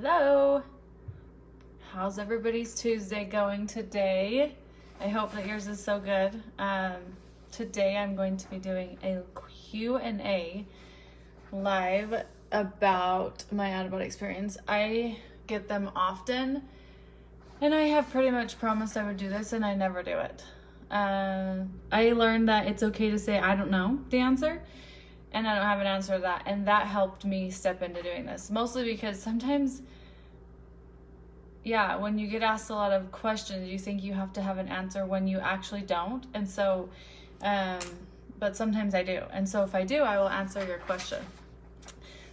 Hello. How's everybody's Tuesday going today? I hope that yours is so good. Today I'm going to be doing a Q&A live about my out-of-body experience. I get them often, and I have pretty much promised I would do this, and I never do it. I learned that it's okay to say I don't know the answer, and I don't have an answer to that, and that helped me step into doing this. Mostly because sometimes, when you get asked a lot of questions, you think you have to have an answer when you actually don't. And so, but sometimes I do. And so if I do, I will answer your question.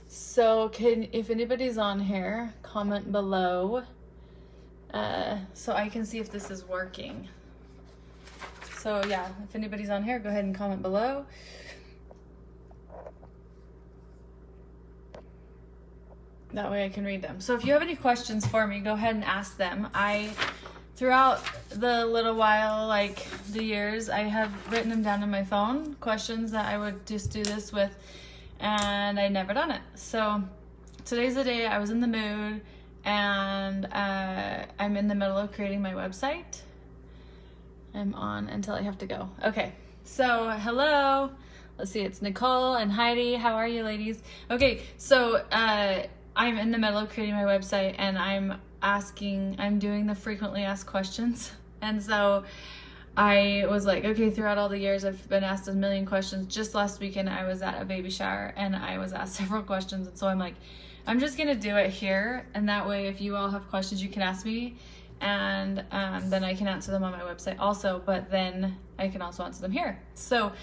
So if anybody's on here, comment below so I can see if this is working. So if anybody's on here, go ahead and comment below. That way I can read them. So if you have any questions for me, go ahead and ask them. Throughout the little while, like the years, I have written them down on my phone, questions that I would just do this with, and I never done it. So today's the day I was in the mood, and I'm in the middle of creating my website. I'm on until I have to go. Okay, so hello. Let's see, it's Nicole and Heidi. How are you, ladies? Okay, so I'm in the middle of creating my website, and I'm doing the frequently asked questions. And so I was like, okay, throughout all the years, I've been asked a million questions. Just last weekend, I was at a baby shower, and I was asked several questions. And so I'm like, I'm just going to do it here. And that way, if you all have questions, you can ask me. And then I can answer them on my website also. But then I can also answer them here. So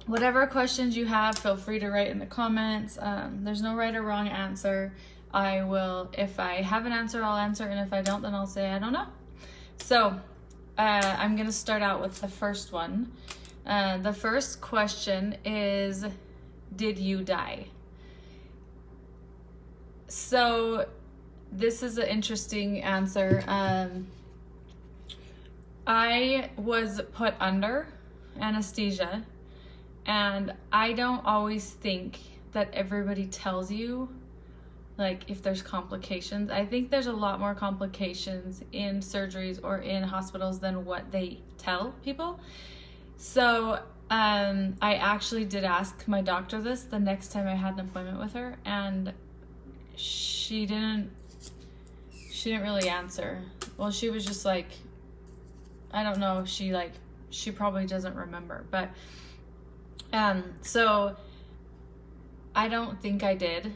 whatever questions you have, feel free to write in the comments. There's no right or wrong answer. If I have an answer, I'll answer, and if I don't, then I'll say I don't know. So I'm gonna start out with the first one. The first question is, did you die? So this is an interesting answer. I was put under anesthesia, and I don't always think that everybody tells you, like, if there's complications. I think there's a lot more complications in surgeries or in hospitals than what they tell people. So I actually did ask my doctor this the next time I had an appointment with her, and she didn't really answer. Well, she was just like, I don't know if she probably doesn't remember, but so I don't think I did,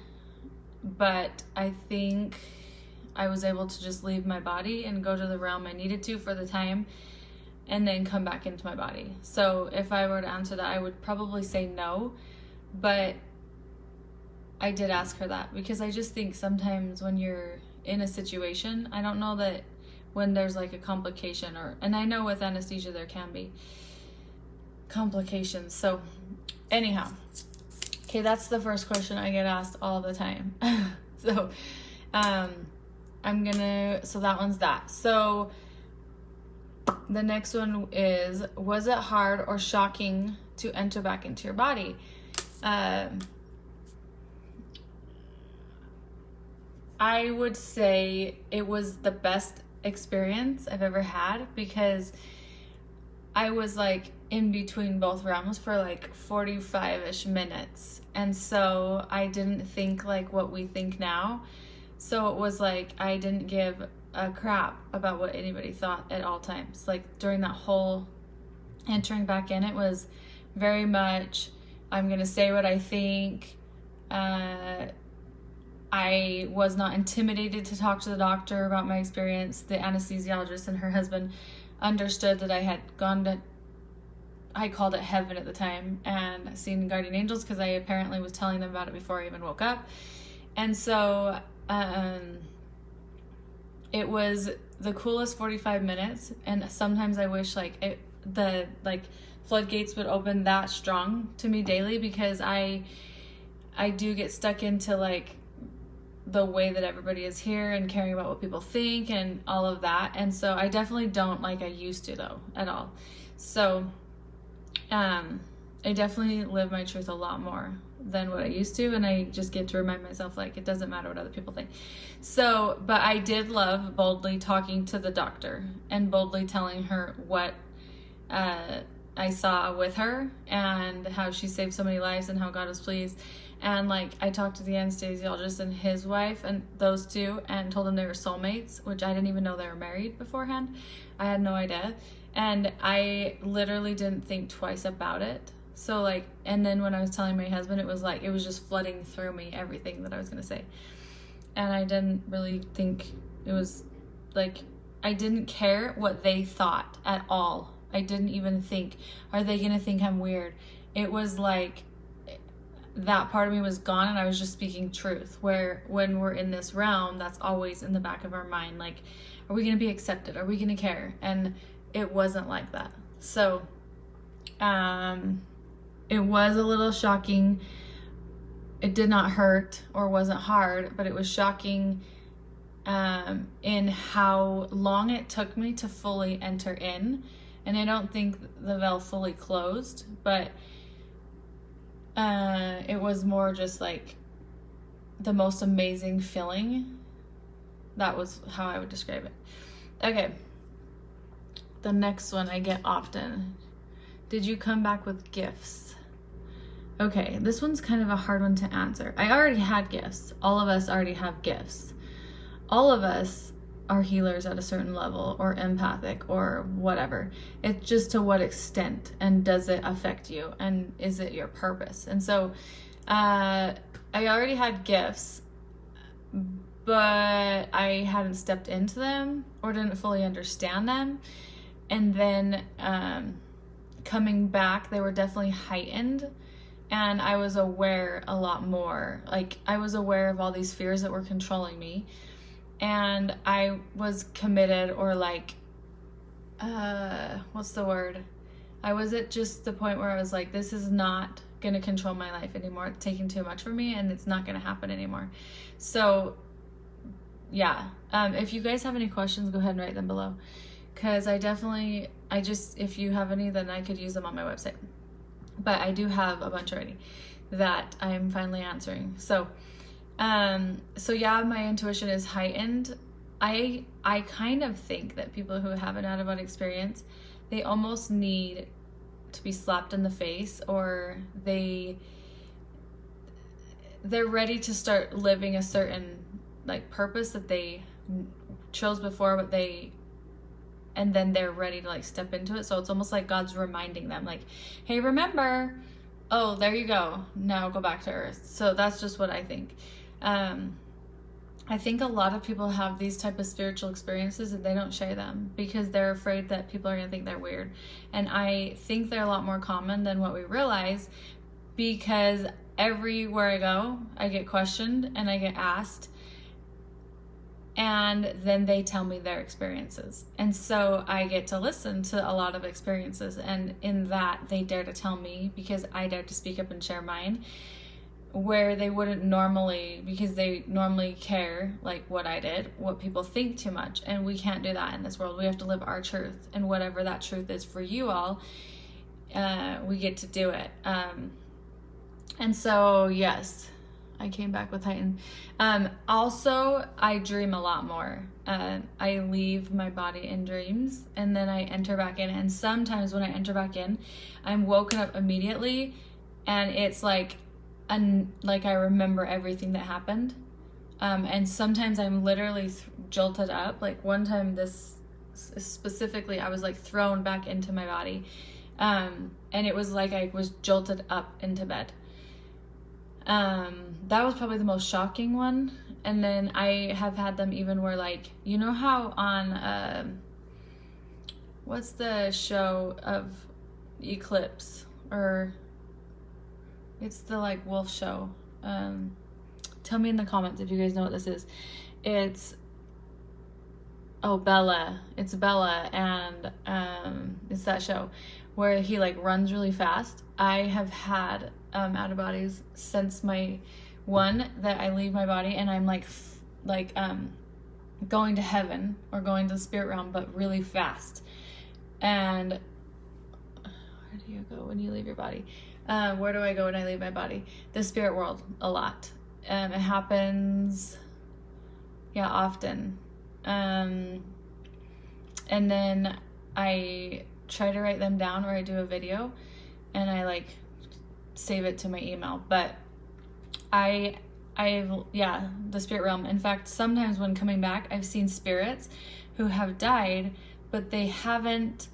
but I think I was able to just leave my body and go to the realm I needed to for the time, and then come back into my body. So if I were to answer that, I would probably say no, but I did ask her that because I just think sometimes when you're in a situation, I don't know that when there's like a complication, and I know with anesthesia there can be complications. So anyhow, okay, that's the first question I get asked all the time. So so that one's that. So the next one is, was it hard or shocking to enter back into your body? I would say it was the best experience I've ever had, because I was like in between both realms for like 45-ish minutes. And so I didn't think like what we think now. So it was like I didn't give a crap about what anybody thought at all times. Like during that whole entering back in, it was very much, I'm going to say what I think. I was not intimidated to talk to the doctor about my experience. The anesthesiologist and her husband understood that I had gone to, I called it heaven at the time, and seen guardian angels, because I apparently was telling them about it before I even woke up. And so it was the coolest 45 minutes, and sometimes I wish the floodgates would open that strong to me daily, because I do get stuck into like the way that everybody is here and caring about what people think and all of that. And so I definitely don't like I used to, though, at all. So I definitely live my truth a lot more than what I used to, and I just get to remind myself, like, it doesn't matter what other people think. So, but I did love boldly talking to the doctor and boldly telling her what I saw with her and how she saved so many lives and how God was pleased. And like, I talked to the anesthesiologist and his wife and those two and told them they were soulmates, which I didn't even know they were married beforehand. I had no idea. And I literally didn't think twice about it. So like, and then when I was telling my husband, it was like, it was just flooding through me, everything that I was going to say. And I didn't really think it was like, I didn't care what they thought at all. I didn't even think, are they going to think I'm weird? It was like, that part of me was gone, and I was just speaking truth, where when we're in this realm, that's always in the back of our mind. Like, are we going to be accepted? Are we going to care? And it wasn't like that. So, it was a little shocking. It did not hurt or wasn't hard, but it was shocking in how long it took me to fully enter in. And I don't think the veil fully closed, but it was more just like the most amazing feeling. That was how I would describe it. Okay. The next one I get often. Did you come back with gifts? Okay, this one's kind of a hard one to answer. I already had gifts. All of us already have gifts. All of us are healers at a certain level, or empathic, or whatever. It's just to what extent, and does it affect you, and is it your purpose? And so I already had gifts, but I hadn't stepped into them or didn't fully understand them. And then coming back, they were definitely heightened. And I was aware a lot more. Like, I was aware of all these fears that were controlling me. And I was committed, or like, what's the word? I was at just the point where I was like, this is not going to control my life anymore. It's taking too much from me, and it's not going to happen anymore. So, yeah. If you guys have any questions, go ahead and write them below. Because if you have any, then I could use them on my website. But I do have a bunch already that I'm finally answering. So yeah, my intuition is heightened. I kind of think that people who have an out-of-body experience, they almost need to be slapped in the face, or they're ready to start living a certain like purpose that they chose before, and then they're ready to like step into it. So it's almost like God's reminding them, like, hey, remember, oh, there you go, now go back to earth. So that's just what I think. I think a lot of people have these type of spiritual experiences and they don't share them because they're afraid that people are going to think they're weird. And I think they're a lot more common than what we realize, because everywhere I go, I get questioned and I get asked, and then they tell me their experiences. And so I get to listen to a lot of experiences, and in that they dare to tell me because I dare to speak up and share mine, where they wouldn't normally, because they normally care like what I did, what people think too much. And we can't do that in this world. We have to live our truth, and whatever that truth is for you all, we get to do it. And so, yes, I came back with heightened. Also, I dream a lot more. I leave my body in dreams, and then I enter back in. And sometimes when I enter back in, I'm woken up immediately, and it's like I remember everything that happened. And sometimes I'm literally jolted up. Like one time, this specifically, I was like thrown back into my body. And it was like I was jolted up into bed. That was probably the most shocking one. And then I have had them even where, like, you know how on, what's the show of Eclipse, or it's the like wolf show. Tell me in the comments if you guys know what this is. It's Bella. It's Bella, and it's that show where he like runs really fast. I have had out of bodies since my one that I leave my body and I'm like going to heaven or going to the spirit realm, but really fast. And where do you go when you leave your body? Where do I go when I leave my body? The spirit world, a lot. It happens, often. And then I try to write them down, or I do a video and I like save it to my email. But the spirit realm. In fact, sometimes when coming back, I've seen spirits who have died, but they haven't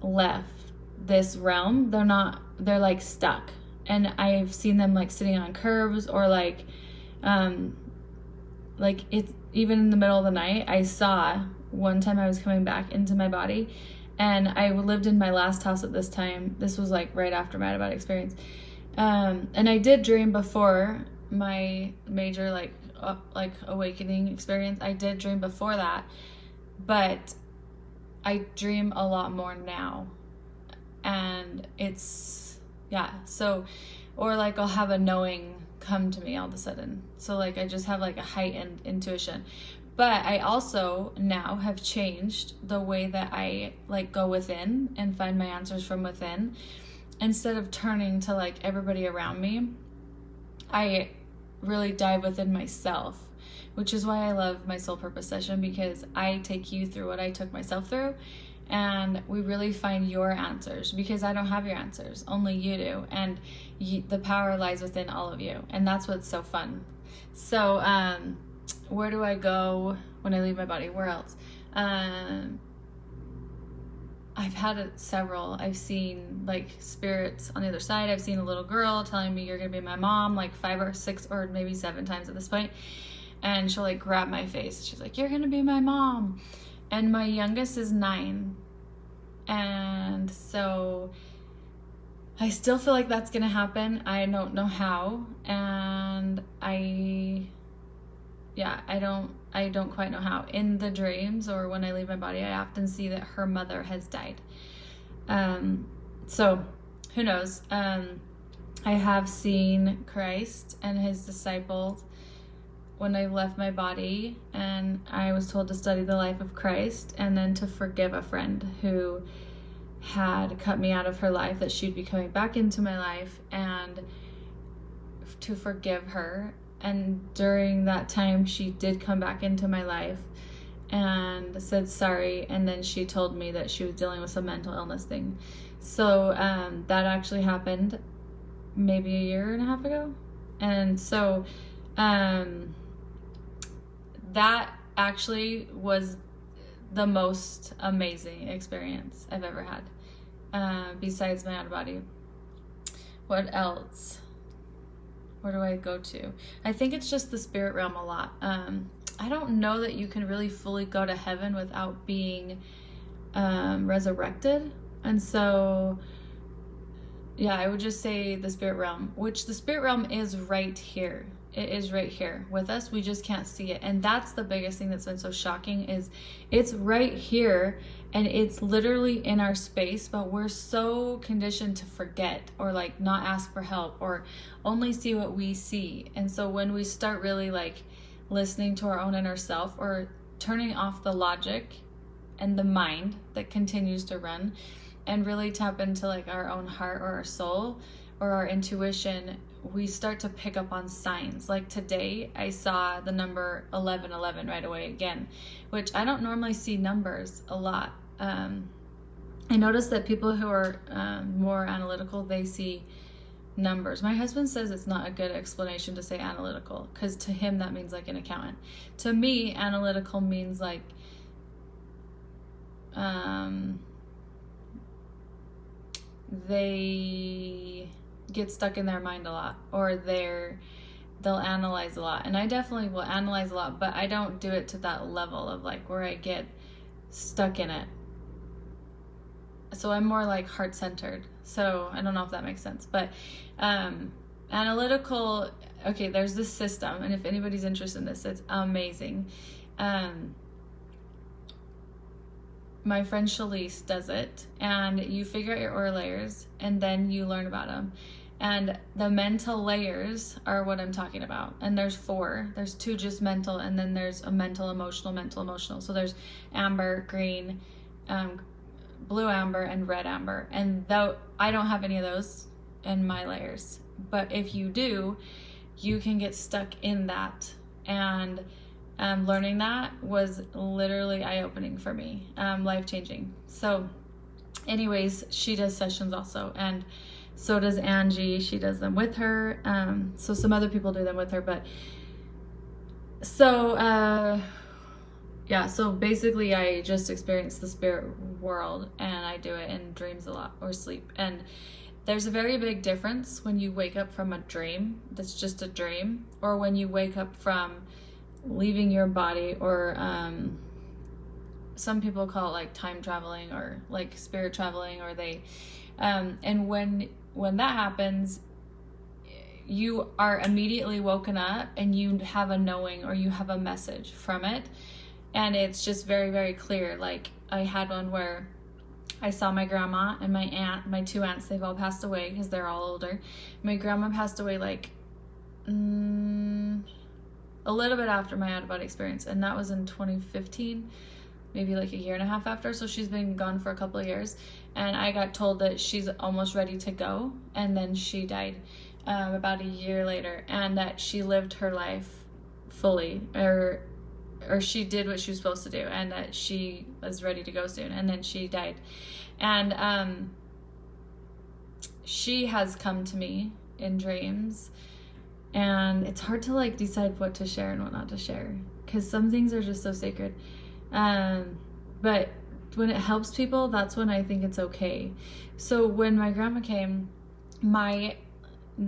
left this realm. They're like stuck. And I've seen them like sitting on curbs, or like it's even in the middle of the night. I saw one time I was coming back into my body, and I lived in my last house at this time. This was like right after my out-of-body experience. And I did dream before my major like awakening experience. I did dream before that, but I dream a lot more now. And it's, so, or like I'll have a knowing come to me all of a sudden. So like I just have like a heightened intuition. But I also now have changed the way that I like go within and find my answers from within. Instead of turning to like everybody around me, I really dive within myself, which is why I love my soul purpose session, because I take you through what I took myself through, and we really find your answers, because I don't have your answers, only you do, and the power lies within all of you, and that's what's so fun. So where do I go when I leave my body? Where else? I've had several. I've seen like spirits on the other side. I've seen a little girl telling me, you're gonna be my mom, like 5 or 6 or maybe 7 times at this point. And she'll like grab my face. She's like, you're gonna be my mom. And my youngest is 9. And so I still feel like that's gonna happen. I don't know how. And I don't quite know how. In the dreams or when I leave my body, I often see that her mother has died. So who knows? I have seen Christ and his disciples when I left my body, and I was told to study the life of Christ and then to forgive a friend who had cut me out of her life, that she'd be coming back into my life, and to forgive her. And during that time, she did come back into my life and said sorry. And then she told me that she was dealing with some mental illness thing. So that actually happened maybe a year and a half ago. And so that actually was the most amazing experience I've ever had, besides my out-of-body. What else? Where do I go to? I think it's just the spirit realm a lot. I don't know that you can really fully go to heaven without being resurrected. And so, I would just say the spirit realm, which the spirit realm is right here. It is right here with us. We just can't see it. And that's the biggest thing that's been so shocking, is it's right here and it's literally in our space, but we're so conditioned to forget, or like not ask for help, or only see what we see. And so when we start really like listening to our own inner self, or turning off the logic and the mind that continues to run, and really tap into like our own heart or our soul or our intuition, we start to pick up on signs. Like today, I saw the number 1111 right away again, which I don't normally see numbers a lot. I noticed that people who are more analytical, they see numbers. My husband says it's not a good explanation to say analytical, because to him that means like an accountant. To me, analytical means like they get stuck in their mind a lot, or they'll analyze a lot. And I definitely will analyze a lot, but I don't do it to that level of like where I get stuck in it. So I'm more like heart-centered. So I don't know if that makes sense, but analytical, okay, there's this system, and if anybody's interested in this, it's amazing. My friend Shalise does it, and you figure out your aura layers, and then you learn about them. And the mental layers are what I'm talking about. And there's 4. There's 2 just mental, and then there's a mental, emotional. So there's amber, green, blue amber, and red amber. And though I don't have any of those, and my layers. But if you do, you can get stuck in that. And learning that was literally eye-opening for me, life-changing. So anyways, she does sessions also, and so does Angie. She does them with her. So some other people do them with her, but so yeah, so basically I just experience the spirit world, and I do it in dreams a lot, or sleep. And there's a very big difference when you wake up from a dream that's just a dream, or when you wake up from leaving your body, or some people call it like time traveling, or like spirit traveling, or they and when that happens, you are immediately woken up and you have a knowing, or you have a message from it, and it's just very, very clear. Like I had one where I saw my grandma and my aunt, my two aunts, they've all passed away because they're all older. My grandma passed away like a little bit after my out-of-body experience, and that was in 2015, maybe like a year and a half after. So she's been gone for a couple of years, and I got told that she's almost ready to go, and then she died about a year later, and that she lived her life fully, or she did what she was supposed to do, and that she was ready to go soon, and then she died. And she has come to me in dreams, and it's hard to like decide what to share and what not to share, because some things are just so sacred. But when it helps people, that's when I think it's okay. So when my grandma came, my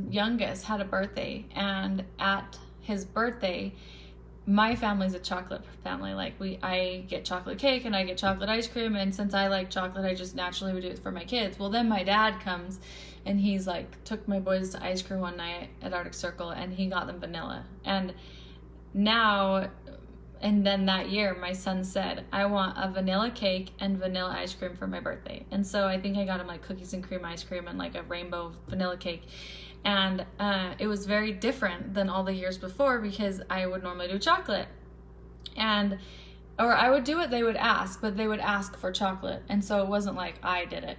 youngest had a birthday, and at his birthday, my family's a chocolate family. Like I get chocolate cake and I get chocolate ice cream, and since I like chocolate, I just naturally would do it for my kids. Well, then my dad comes, and he's like took my boys to ice cream one night at Arctic Circle, and he got them vanilla. And then that year, my son said, I want a vanilla cake and vanilla ice cream for my birthday. And so I think I got him like cookies and cream ice cream and like a rainbow vanilla cake. And it was very different than all the years before, because I would normally do chocolate. Or I would do what they would ask, but they would ask for chocolate. And so it wasn't like I did it.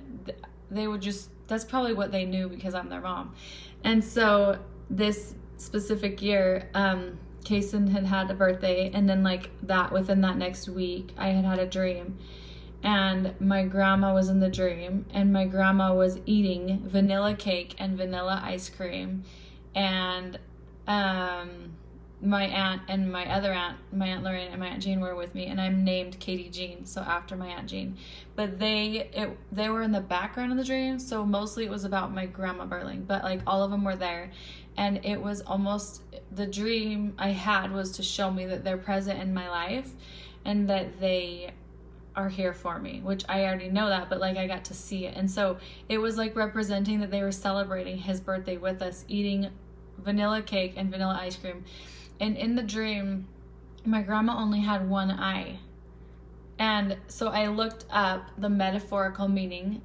They would just, that's probably what they knew because I'm their mom. And so this specific year, Kason had a birthday, and then like that within that next week, I had a dream, and my grandma was in the dream, and my grandma was eating vanilla cake and vanilla ice cream, and my aunt and my other aunt, my Aunt Lorraine and my Aunt Jean, were with me, and I'm named Katie Jean, so after my Aunt Jean. But they were in the background of the dream, so mostly it was about my grandma Burling, but like all of them were there. And it was almost, the dream I had was to show me that they're present in my life and that they are here for me, which I already know that, but like I got to see it. And so it was like representing that they were celebrating his birthday with us, eating vanilla cake and vanilla ice cream. And in the dream, my grandma only had one eye. And so I looked up the metaphorical meaning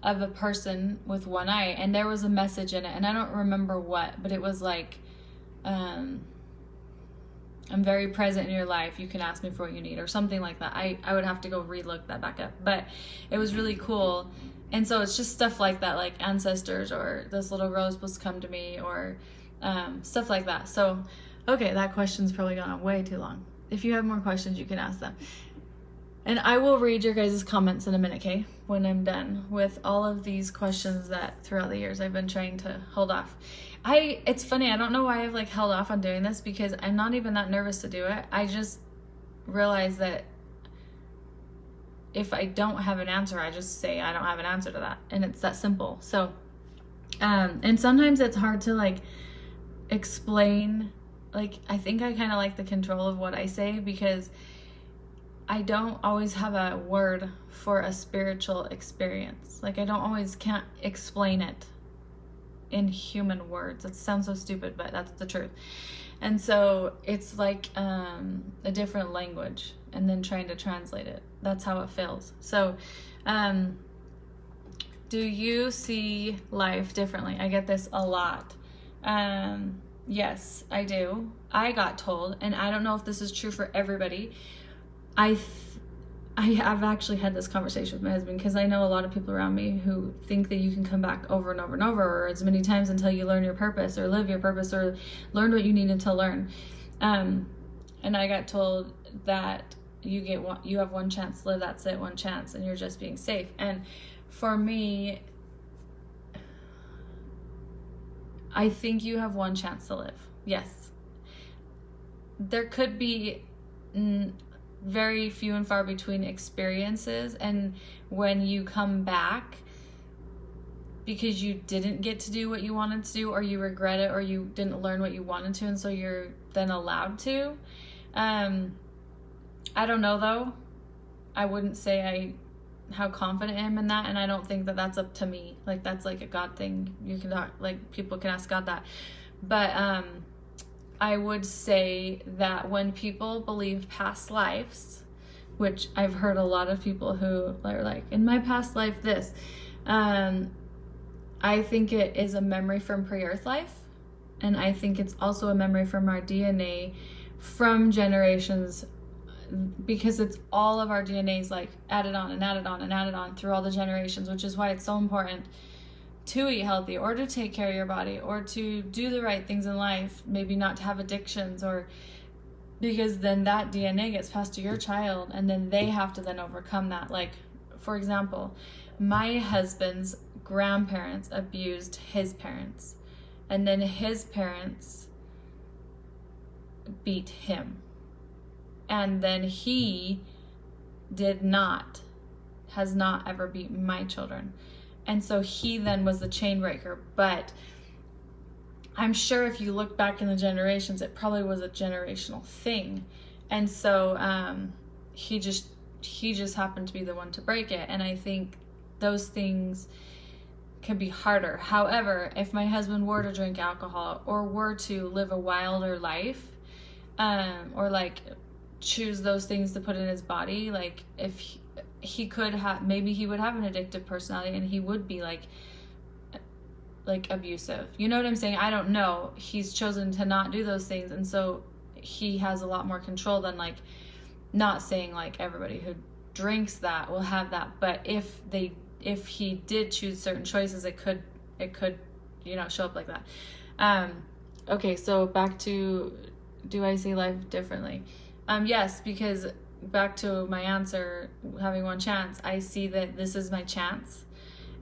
of a person with one eye, and there was a message in it, and I don't remember what, but it was like, I'm very present in your life, you can ask me for what you need, or something like that. I would have to go re-look that back up, but it was really cool. And so it's just stuff like that, like ancestors, or this little girl is supposed to come to me, or stuff like that. So okay, that question's probably gone on way too long. If you have more questions, you can ask them. And I will read your guys' comments in a minute, okay? When I'm done with all of these questions that throughout the years I've been trying to hold off. It's funny, I don't know why I've like held off on doing this, because I'm not even that nervous to do it. I just realize that if I don't have an answer, I just say I don't have an answer to that. And it's that simple. So, and sometimes it's hard to like explain. Like, I think I kind of like the control of what I say, because I don't always have a word for a spiritual experience. Like, I can't explain it in human words. It sounds so stupid, but that's the truth. And so it's like a different language, and then trying to translate it. That's how it feels. So, do you see life differently? I get this a lot. Yes, I do. I got told, and I don't know if this is true for everybody, I I've actually had this conversation with my husband, because I know a lot of people around me who think that you can come back over and over and over, or as many times until you learn your purpose or live your purpose or learn what you needed to learn. And I got told that you have one chance to live, that's it, one chance, and you're just being safe. And for me, I think you have one chance to live. Yes. There could be very few and far between experiences, and when you come back because you didn't get to do what you wanted to do, or you regret it, or you didn't learn what you wanted to, and so you're then allowed to. I don't know though. I wouldn't say how confident I am in that, and I don't think that that's up to me. Like, that's like a God thing. You can talk, like, people can ask God that. But I would say that when people believe past lives, which I've heard a lot of people who are like, in my past life this, I think it is a memory from pre-earth life, and I think it's also a memory from our DNA from generations, because it's all of our DNA's like added on and added on and added on through all the generations, which is why it's so important to eat healthy, or to take care of your body, or to do the right things in life, maybe not to have addictions, or because then that DNA gets passed to your child, and then they have to then overcome that. Like, for example, my husband's grandparents abused his parents, and then his parents beat him. And then he has not ever beaten my children. And so he then was the chain breaker. But I'm sure if you look back in the generations, it probably was a generational thing. And so he just happened to be the one to break it. And I think those things can be harder. However, if my husband were to drink alcohol, or were to live a wilder life, or like choose those things to put in his body, like if he could have, maybe he would have an addictive personality, and he would be like abusive. You know what I'm saying? I don't know. He's chosen to not do those things, and so he has a lot more control than, like, not saying like everybody who drinks that will have that, but if he did choose certain choices, it could show up like that. Okay, so back to, do I see life differently? Yes, because back to my answer, having one chance, I see that this is my chance,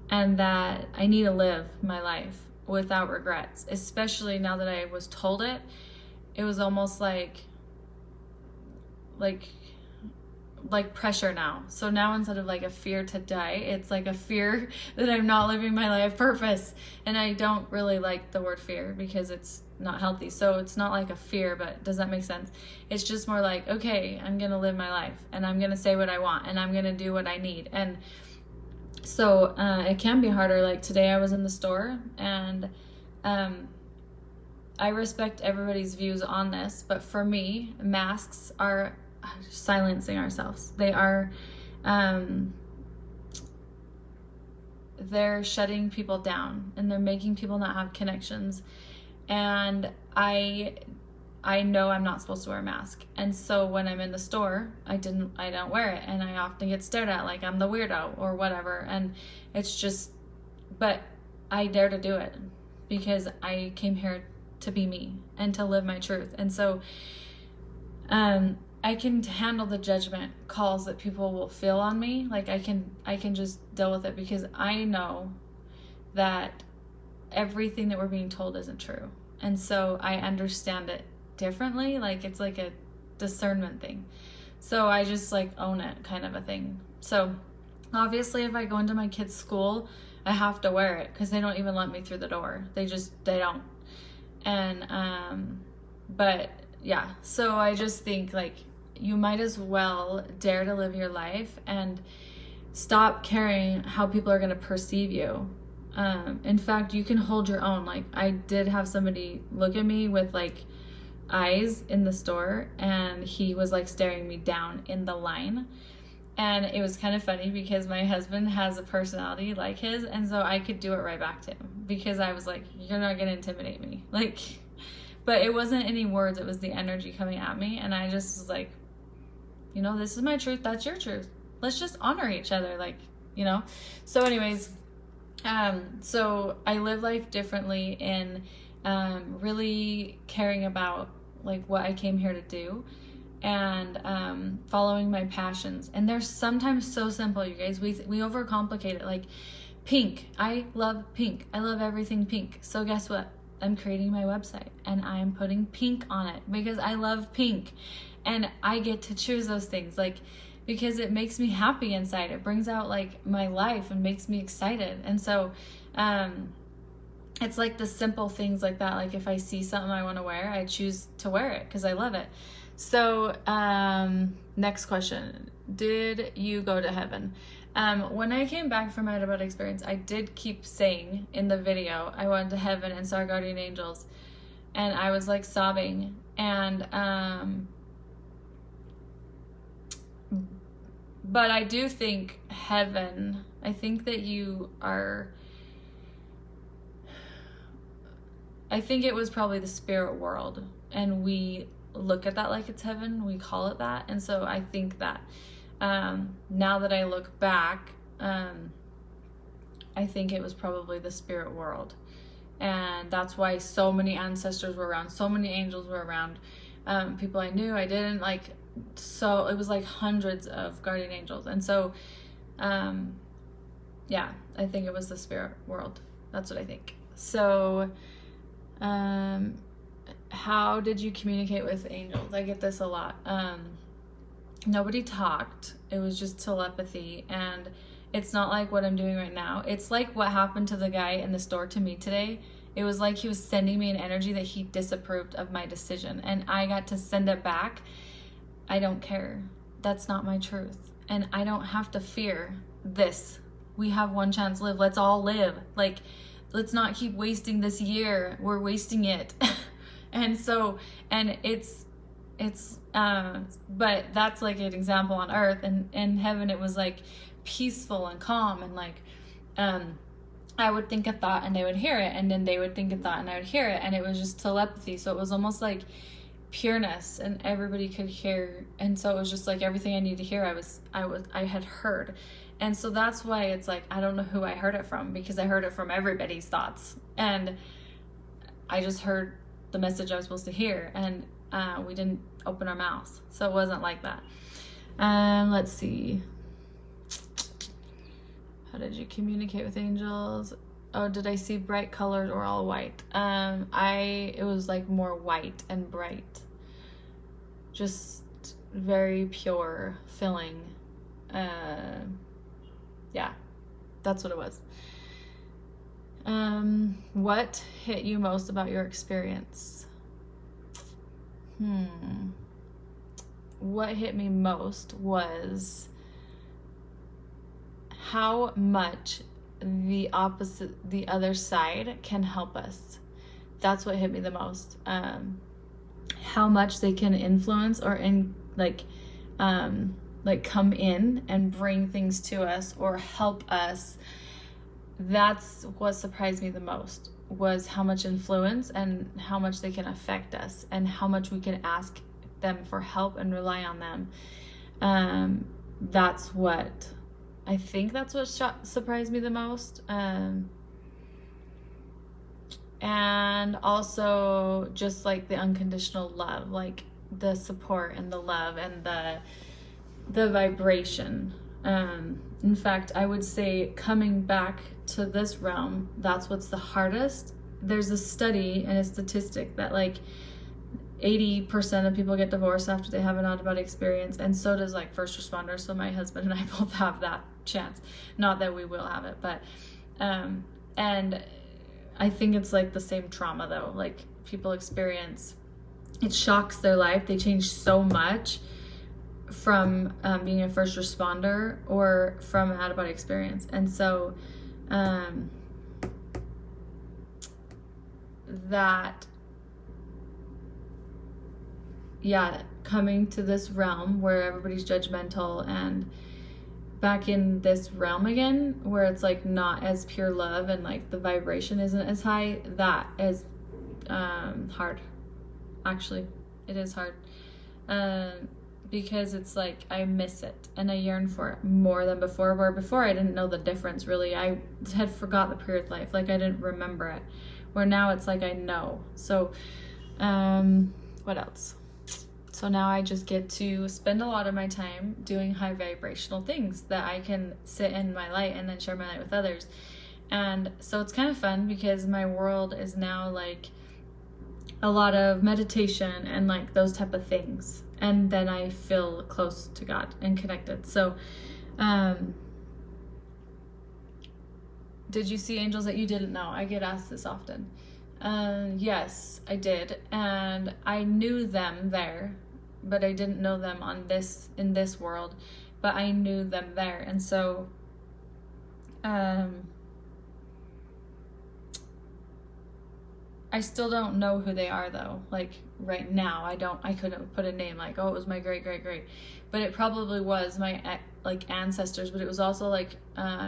and that I need to live my life without regrets, especially now that I was told it. It was almost like pressure now. So now, instead of like a fear to die, it's like a fear that I'm not living my life purpose. And I don't really like the word fear because it's not healthy. So it's not like a fear, but does that make sense? It's just more like, okay, I'm going to live my life, and I'm going to say what I want, and I'm going to do what I need. And so it can be harder. Like today I was in the store, and I respect everybody's views on this, but for me, masks are silencing ourselves. They are they're shutting people down, and they're making people not have connections. And I know I'm not supposed to wear a mask, and so when I'm in the store, I don't wear it, and I often get stared at like I'm the weirdo or whatever. And it's just, but I dare to do it because I came here to be me and to live my truth. And so I can handle the judgment calls that people will feel on me. Like I can just deal with it, because I know that everything that we're being told isn't true. And so I understand it differently. Like it's like a discernment thing. So I just like own it, kind of a thing. So obviously if I go into my kid's school, I have to wear it because they don't even let me through the door. They don't. And but yeah, so I just think like you might as well dare to live your life and stop caring how people are going to perceive you. In fact, you can hold your own. Like I did have somebody look at me with like eyes in the store, and he was like staring me down in the line. And it was kind of funny because my husband has a personality like his, and so I could do it right back to him because I was like, you're not going to intimidate me. Like, but it wasn't any words, it was the energy coming at me. And I just was like, this is my truth, that's your truth. let's just honor each other, like, you know. So anyways, so I live life differently in really caring about like what I came here to do, and following my passions. And they're sometimes so simple, you guys. We overcomplicate it. Like pink, I love pink. I love everything pink. So guess what? I'm creating my website and I'm putting pink on it because I love pink, and I get to choose those things, like, because it makes me happy inside. It brings out like my life and makes me excited. And so it's like the simple things like that. Like if I see something I want to wear, I choose to wear it because I love it. So next question, did you go to heaven? When I came back from my out-of-body experience, I did keep saying in the video I went to heaven and saw guardian angels, and I was like sobbing. And but I do think heaven, I think that I think it was probably the spirit world, and we look at that like it's heaven, we call it that. And so I think that now that I look back, I think it was probably the spirit world, and that's why so many ancestors were around, so many angels were around, people I knew, I didn't, like, so it was like hundreds of guardian angels. And so yeah, I think it was the spirit world. That's what I think. So how did you communicate with angels? I get this a lot. Nobody talked. It was just telepathy. And it's not like what I'm doing right now. It's like what happened to the guy in the store to me today. It was like he was sending me an energy that he disapproved of my decision, and I got to send it back. I don't care. That's not my truth. And I don't have to fear this. We have one chance to live. Let's all live. Like, let's not keep wasting this year. We're wasting it. And so, and it's but that's like an example on earth, and in heaven it was like peaceful and calm, and like I would think a thought and they would hear it, and then they would think a thought and I would hear it, and it was just telepathy. So it was almost like pureness, and everybody could hear. And so it was just like everything I needed to hear, I had heard. And so that's why it's like, I don't know who I heard it from, because I heard it from everybody's thoughts, and I just heard the message I was supposed to hear, and we didn't open our mouths. So it wasn't like that. Let's see. How did you communicate with angels? Oh, did I see bright colors or all white? It was like more white and bright. Just very pure, filling. Yeah, that's what it was. What hit you most about your experience? What hit me most was how much the other side can help us. That's what hit me the most. How much they can influence or come in and bring things to us or help us. That's what surprised me the most, was how much influence and how much they can affect us, and how much we can ask them for help and rely on them. That's what surprised me the most. And also just like the unconditional love, like the support and the love and the vibration. In fact, I would say coming back to this realm, that's what's the hardest. There's a study and a statistic that like 80% of people get divorced after they have an out-of-body experience, and so does like first responders. So my husband and I both have that chance. Not that we will have it, but and I think it's like the same trauma though. Like people experience, it shocks their life. They change so much from being a first responder or from an out-of-body experience. And so that, yeah, coming to this realm where everybody's judgmental, and back in this realm again where it's like not as pure love and like the vibration isn't as high, that is hard. Actually, it is hard. because it's like I miss it and I yearn for it more than before, where before I didn't know the difference really. I had forgot the period life, like I didn't remember it, where now it's like I know. So what else? So now I just get to spend a lot of my time doing high vibrational things that I can sit in my light and then share my light with others. And so it's kind of fun because my world is now like a lot of meditation and like those type of things. And then I feel close to God and connected. So, did you see angels that you didn't know? I get asked this often. Yes, I did. And I knew them there, but I didn't know them in this world, but I knew them there. And so, I still don't know who they are though. Like right now, I couldn't put a name like, oh, it was my great, but it probably was my like ancestors, but it was also like,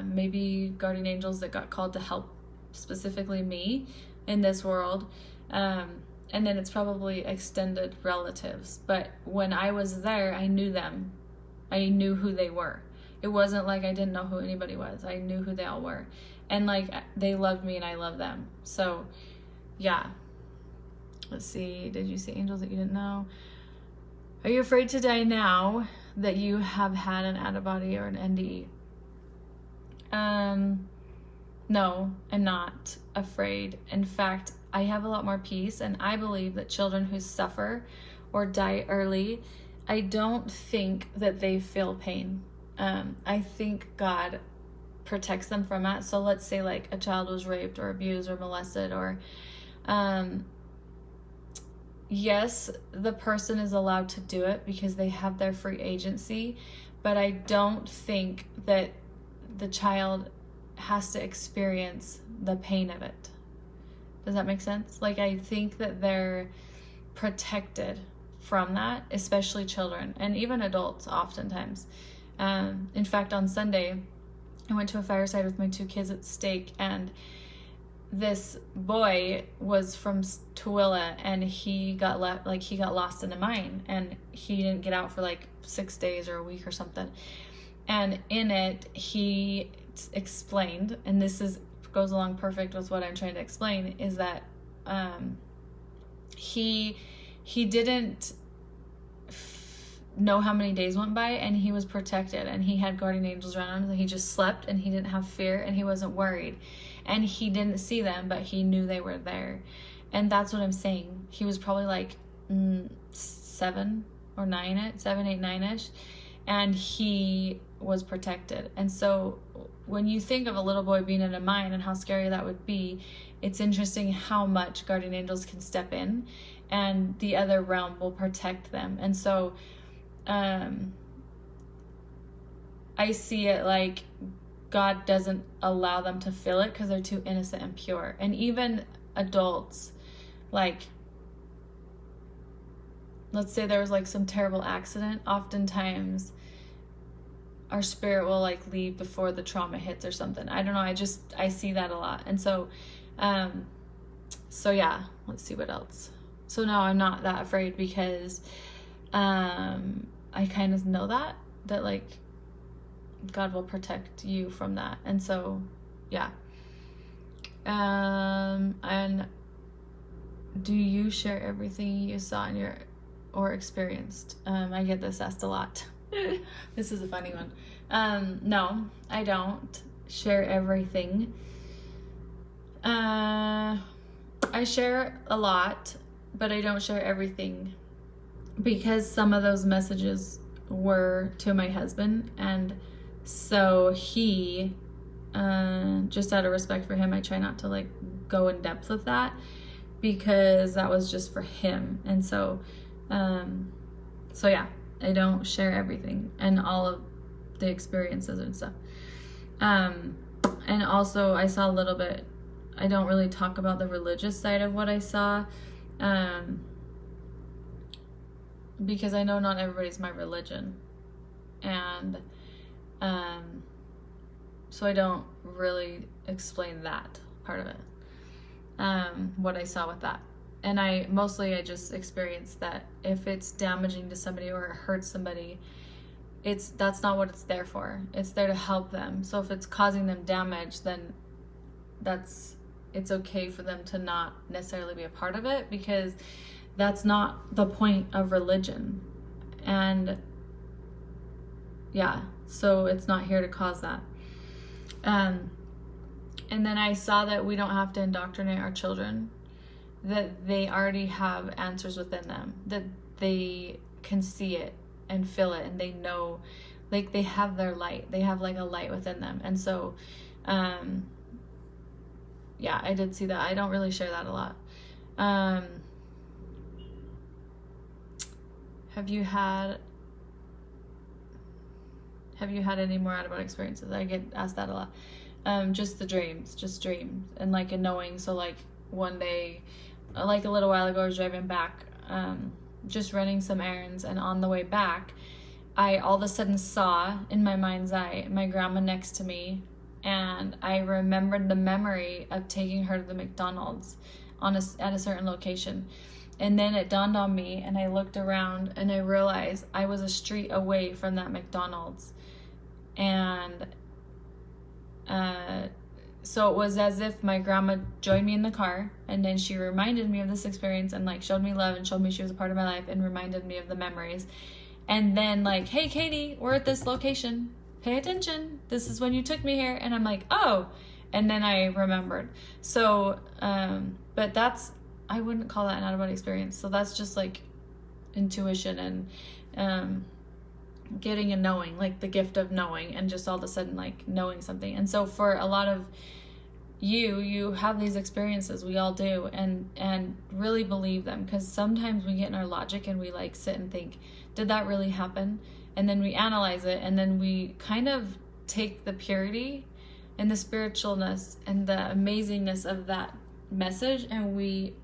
maybe guardian angels that got called to help specifically me in this world. And then it's probably extended relatives. But when I was there, I knew them. I knew who they were. It wasn't like I didn't know who anybody was. I knew who they all were. And like they loved me and I loved them. So yeah. Let's see. Did you see angels that you didn't know? Are you afraid to die now that you have had an out-of-body or an NDE? No, I'm not afraid. In fact, I have a lot more peace, and I believe that children who suffer or die early, I don't think that they feel pain. I think God protects them from that. So let's say like a child was raped or abused or molested or yes, the person is allowed to do it because they have their free agency, but I don't think that the child has to experience the pain of it. Does that make sense? Like I think that they're protected from that, especially children and even adults oftentimes. In fact, on Sunday, I went to a fireside with my 2 kids at stake, and this boy was from Tooele, and he got lost in a mine, and he didn't get out for like 6 days or a week or something. And in it, he explained, and this goes along perfect with what I'm trying to explain, is that he didn't know how many days went by, and he was protected, and he had guardian angels around him, and he just slept, and he didn't have fear, and he wasn't worried. And he didn't see them, but he knew they were there. And that's what I'm saying. He was probably like 7 or 9, 7, 8, 9-ish. And he was protected. And so when you think of a little boy being in a mine and how scary that would be, it's interesting how much guardian angels can step in and the other realm will protect them. And so I see it like God doesn't allow them to feel it because they're too innocent and pure. And even adults, like, let's say there was like some terrible accident, oftentimes our spirit will like leave before the trauma hits or something. I don't know, I see that a lot. And so yeah, let's see what else. So no, I'm not that afraid because I kind of know that like God will protect you from that. And so yeah. And do you share everything you saw in your or experienced? I get this asked a lot. This is a funny one. No, I don't share everything. I share a lot, but I don't share everything because some of those messages were to my husband, and so he, just out of respect for him, I try not to like go in depth with that because that was just for him. And so yeah, I don't share everything and all of the experiences and stuff. And also I saw a little bit, I don't really talk about the religious side of what I saw, because I know not everybody's my religion. And so I don't really explain that part of it, what I saw with that. I just experienced that if it's damaging to somebody or it hurts somebody, that's not what it's there for. It's there to help them. So if it's causing them damage, then it's okay for them to not necessarily be a part of it, because that's not the point of religion. And yeah, so it's not here to cause that. And then I saw that we don't have to indoctrinate our children, that they already have answers within them, that they can see it and feel it, and they know, like, they have their light. They have like a light within them. And so, yeah, I did see that. I don't really share that a lot. Have you had any more out-of-body experiences? I get asked that a lot. Just dreams, and like a knowing. So like one day, like a little while ago, I was driving back, just running some errands, and on the way back, I all of a sudden saw in my mind's eye my grandma next to me, and I remembered the memory of taking her to the McDonald's at a certain location. And then it dawned on me, and I looked around, and I realized I was a street away from that McDonald's. And so it was as if my grandma joined me in the car, and then she reminded me of this experience, and like showed me love and showed me she was a part of my life, and reminded me of the memories. And then like, hey Katie, we're at this location, pay attention, this is when you took me here. And I'm like, oh, and then I remembered. So but I wouldn't call that an out-of-body experience. So that's just like intuition and getting a knowing, like the gift of knowing, and just all of a sudden like knowing something. And so for a lot of you have these experiences, we all do, and really believe them, because sometimes we get in our logic and we like sit and think, did that really happen? And then we analyze it, and then we kind of take the purity and the spiritualness and the amazingness of that message, and we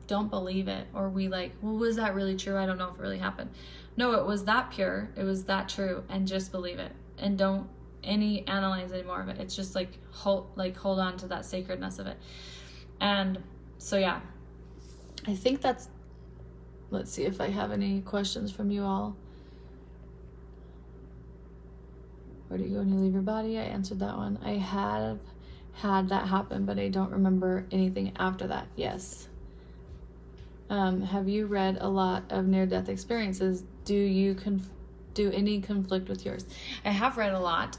don't believe it, or we like, well, was that really true? I don't know if it really happened. No, it was that pure, it was that true, and just believe it, and don't analyze any more of it. It's just like hold on to that sacredness of it. And so yeah, I think that's, let's see if I have any questions from you all. Where do you go when you leave your body? I answered that one. I have had that happen, but I don't remember anything after that. Yes. Have you read a lot of near-death experiences? Do any conflict with yours? I have read a lot,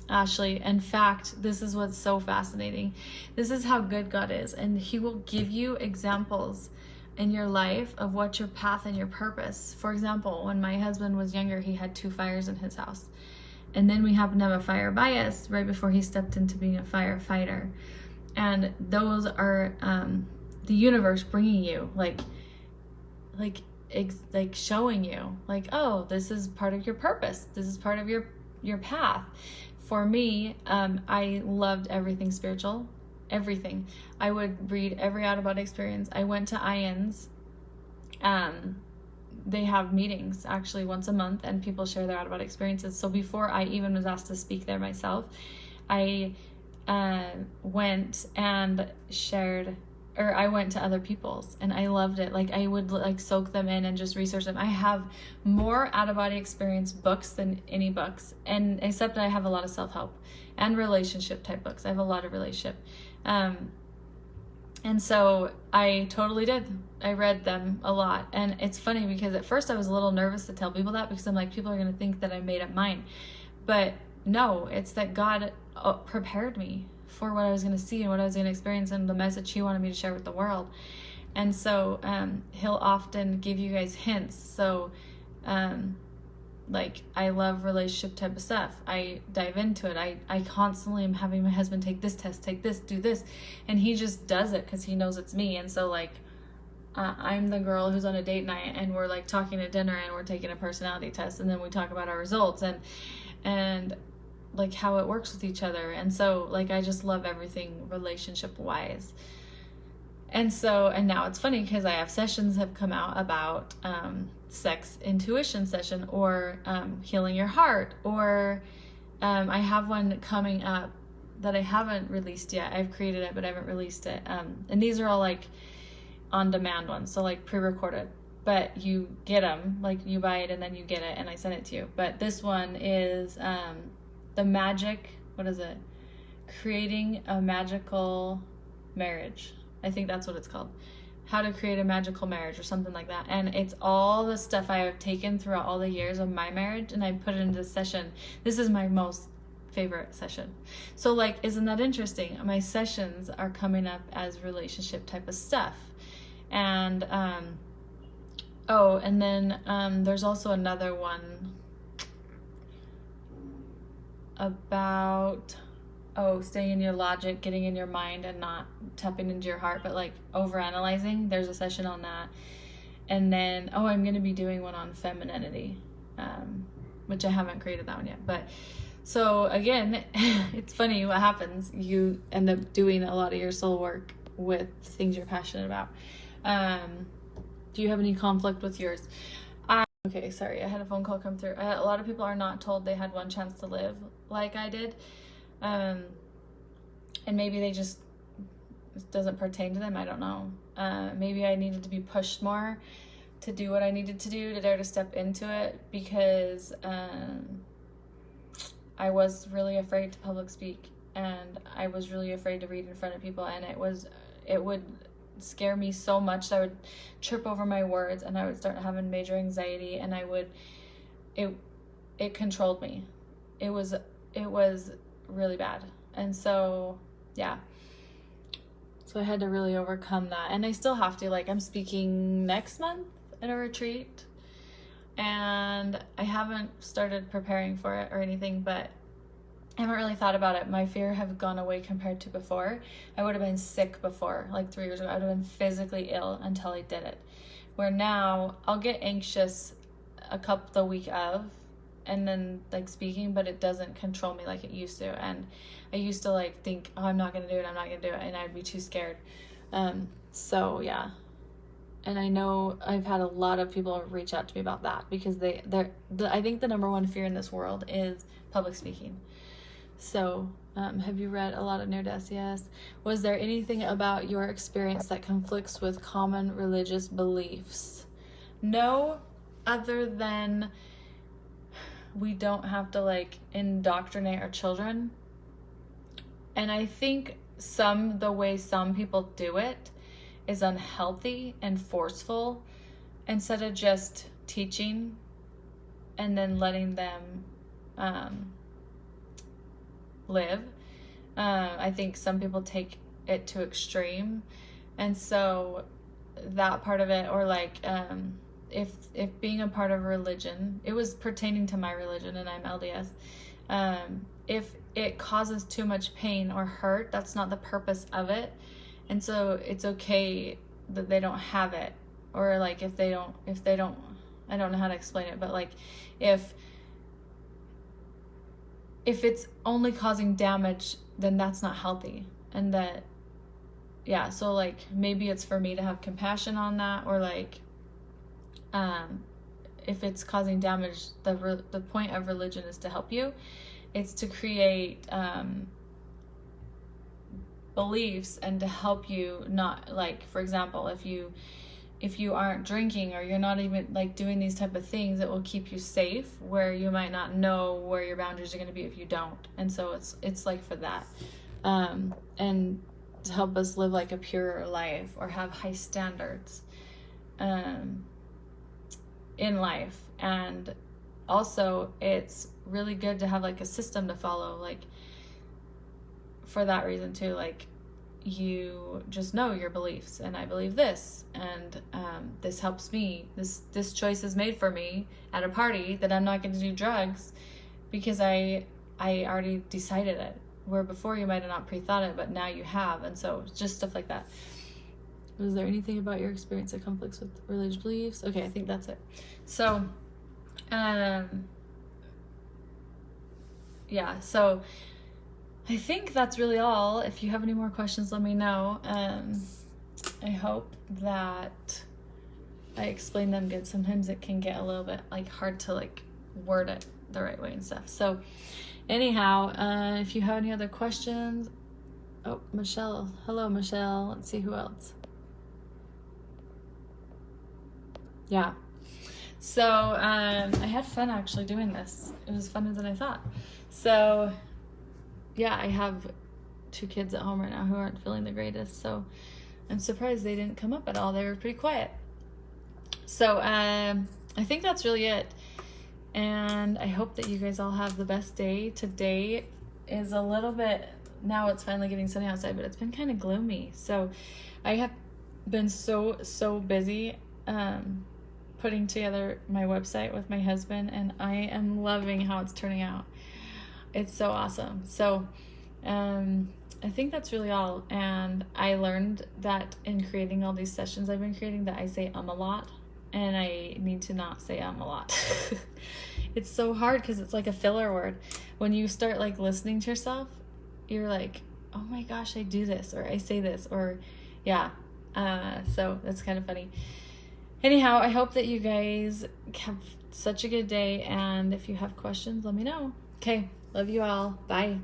Ashley. In fact, this is what's so fascinating. This is how good God is, and He will give you examples in your life of what your path and your purpose. For example, when my husband was younger, he had 2 fires in his house. And then we happened to have a fire by us right before he stepped into being a firefighter. And those are the universe bringing you, like showing you, like, oh, this is part of your purpose. This is part of your path. For me, I loved everything spiritual, everything. I would read every out-of-body experience. I went to INs. They have meetings actually once a month, and people share their out-of-body experiences. So before I even was asked to speak there myself, I went and shared, or I went to other people's, and I loved it. Like, I would like soak them in and just research them. I have more out-of-body experience books than any books, and except I have a lot of self-help and relationship type books. I have a lot of relationship. And so I totally did. I read them a lot. And it's funny because at first I was a little nervous to tell people that, because I'm like, people are going to think that I made up mine. But no, it's that God prepared me for what I was going to see and what I was going to experience, and the message He wanted me to share with the world. And so He'll often give you guys hints. So like, I love relationship type of stuff. I dive into it. I constantly am having my husband take this test, take this, do this. And he just does it because he knows it's me. And so like, I'm the girl who's on a date night, and we're like talking at dinner, and we're taking a personality test, and then we talk about our results and like how it works with each other. And so like, I just love everything relationship wise. And so, and now it's funny because I have sessions have come out about sex intuition session, or healing your heart, or I have one coming up that I haven't released yet. I've created it, but I haven't released it. And these are all like on-demand ones, so like pre-recorded, but you get them, like you buy it and then you get it and I send it to you. But this one is the magic, what is it? Creating a Magical Marriage. I think that's what it's called. How to Create a Magical Marriage or something like that. And it's all the stuff I have taken throughout all the years of my marriage and I put it into this session. This is my most favorite session. So like, isn't that interesting? My sessions are coming up as relationship type of stuff. And and then there's also another one about staying in your logic, getting in your mind and not tapping into your heart, but like overanalyzing. There's a session on that. And then I'm going to be doing one on femininity, which I haven't created that one yet. But so again, it's funny what happens. You end up doing a lot of your soul work with things you're passionate about. Do you have any conflict with yours? Okay, sorry, I had a phone call come through. A lot of people are not told they had one chance to live like I did. And maybe it doesn't pertain to them. I don't know. Maybe I needed to be pushed more to do what I needed to do, to dare to step into it, because I was really afraid to public speak, and I was really afraid to read in front of people, and it would scare me so much that I would trip over my words and I would start having major anxiety, and it controlled me. It was really bad. And so I had to really overcome that, and I still have to. Like, I'm speaking next month at a retreat, and I haven't started preparing for it or anything, but I haven't really thought about it. My fear have gone away compared to before. I would have been sick before, like 3 years ago. I would have been physically ill until I did it. Where now I'll get anxious the week of, and then like speaking, but it doesn't control me like it used to. And I used to like think, I'm not gonna do it, and I'd be too scared. So yeah. And I know I've had a lot of people reach out to me about that, because I think the number one fear in this world is public speaking. So, have you read a lot of Near-Death? Yes. Was there anything about your experience that conflicts with common religious beliefs? No, other than we don't have to like indoctrinate our children. And I think the way some people do it is unhealthy and forceful, instead of just teaching and then letting them live. I think some people take it to extreme, and so that part of it, or like if being a part of a religion, it was pertaining to my religion and I'm LDS, if it causes too much pain or hurt, that's not the purpose of it. And so it's okay that they don't have it, or like if they don't I don't know how to explain it, but like if it's only causing damage, then that's not healthy. And that, so like maybe it's for me to have compassion on that, or like if it's causing damage, the point of religion is to help you. It's to create beliefs and to help you not, like, for example, if you aren't drinking, or you're not even like doing these type of things, it will keep you safe, where you might not know where your boundaries are going to be if you don't. And so it's like for that, and to help us live like a purer life, or have high standards in life. And also it's really good to have like a system to follow, like for that reason too. Like, you just know your beliefs, and I believe this, and this helps me, this choice is made for me at a party, that I'm not going to do drugs because I already decided it, where before you might have not pre-thought it, but now you have. And so just stuff like that. Was there anything about your experience that conflicts with religious beliefs? Okay, I think that's it. So so I think that's really all. If you have any more questions, let me know. I hope that I explain them good. Sometimes it can get a little bit like hard to like word it the right way and stuff. So anyhow, if you have any other questions, Michelle. Hello, Michelle. Let's see who else. Yeah. So I had fun actually doing this. It was funner than I thought. So yeah, I have 2 kids at home right now who aren't feeling the greatest. So I'm surprised they didn't come up at all. They were pretty quiet. So I think that's really it. And I hope that you guys all have the best day. Today is a little bit, now it's finally getting sunny outside, but it's been kind of gloomy. So I have been so busy putting together my website with my husband, and I am loving how it's turning out. It's so awesome. So I think that's really all. And I learned that in creating all these sessions I've been creating that I say a lot, and I need to not say a lot. It's so hard because it's like a filler word. When you start like listening to yourself, you're like, oh my gosh, I do this, or I say this, or yeah. So that's kind of funny. Anyhow, I hope that you guys have such a good day, and if you have questions, let me know. Okay, love you all. Bye.